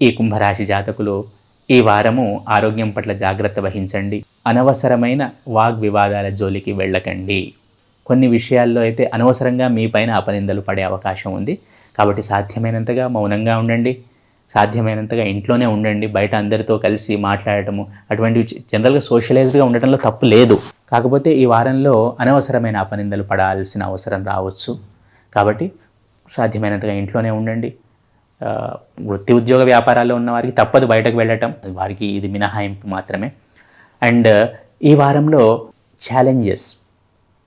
ఈ కుంభరాశి జాతకులు ఈ వారము ఆరోగ్యం పట్ల జాగ్రత్త వహించండి. అనవసరమైన వాగ్వివాదాల జోలికి వెళ్ళకండి. కొన్ని విషయాల్లో అయితే అనవసరంగా మీ పైన అపనిందలు పడే అవకాశం ఉంది. కాబట్టి సాధ్యమైనంతగా మౌనంగా ఉండండి. సాధ్యమైనంతగా ఇంట్లోనే ఉండండి. బయట అందరితో కలిసి మాట్లాడటము అటువంటివి జనరల్గా సోషలైజ్డ్గా ఉండటంలో తప్పు లేదు. కాకపోతే ఈ వారంలో అనవసరమైన అపనిందలు పడాల్సిన అవసరం రావచ్చు. కాబట్టి సాధ్యమైనంతగా ఇంట్లోనే ఉండండి. వృత్తి ఉద్యోగ వ్యాపారాల్లో ఉన్న వారికి తప్పదు బయటకు వెళ్ళటం, వారికి ఇది మినహాయింపు మాత్రమే. అండ్ ఈ వారంలో ఛాలెంజెస్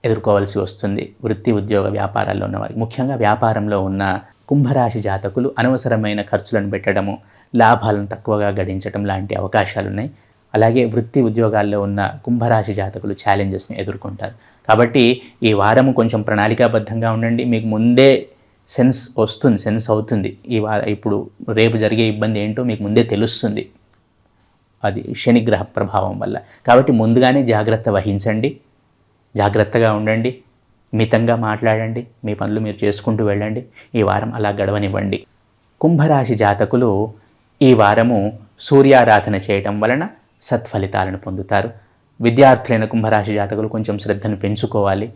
ఎదుర్కోవాల్సి వస్తుంది వృత్తి ఉద్యోగ వ్యాపారాల్లో ఉన్న వారికి. ముఖ్యంగా వ్యాపారంలో ఉన్న కుంభరాశి జాతకులు అనవసరమైన ఖర్చులను పెట్టడము, లాభాలను తక్కువగా గడించడం లాంటి అవకాశాలు ఉన్నాయి. అలాగే వృత్తి ఉద్యోగాల్లో ఉన్న కుంభరాశి జాతకులు ఛాలెంజెస్ని ఎదుర్కొంటారు. కాబట్టి ఈ వారము కొంచెం ప్రణాళికాబద్ధంగా ఉండండి. మీకు ముందే సెన్స్ అవుతుంది. ఇప్పుడు రేపు జరిగే ఇబ్బంది ఏంటో మీకు ముందే తెలుస్తుంది, అది శనిగ్రహ ప్రభావం వల్ల. కాబట్టి ముందుగానే జాగ్రత్త వహించండి, జాగ్రత్తగా ఉండండి, మితంగా మాట్లాడండి, మీ పనులు మీరు చేసుకుంటూ వెళ్ళండి. ఈ వారం అలా గడవనివ్వండి. కుంభరాశి జాతకులు ఈ వారము సూర్యారాధన చేయటం వలన సత్ఫలితాలను పొందుతారు. విద్యార్థులైన కుంభరాశి జాతకులు కొంచెం శ్రద్ధను పెంచుకోవాలి.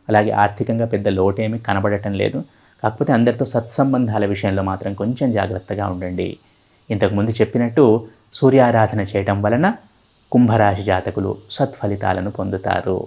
అలాగే ఆర్థికంగా పెద్ద లోటేమీ కనబడటం లేదు. కాకపోతే అందరితో సత్సంబంధాల విషయంలో మాత్రం కొంచెం జాగ్రత్తగా ఉండండి. ఇంతకుముందు చెప్పినట్టు సూర్యారాధన చేయటం వలన కుంభరాశి జాతకులు సత్ఫలితాలను పొందుతారు.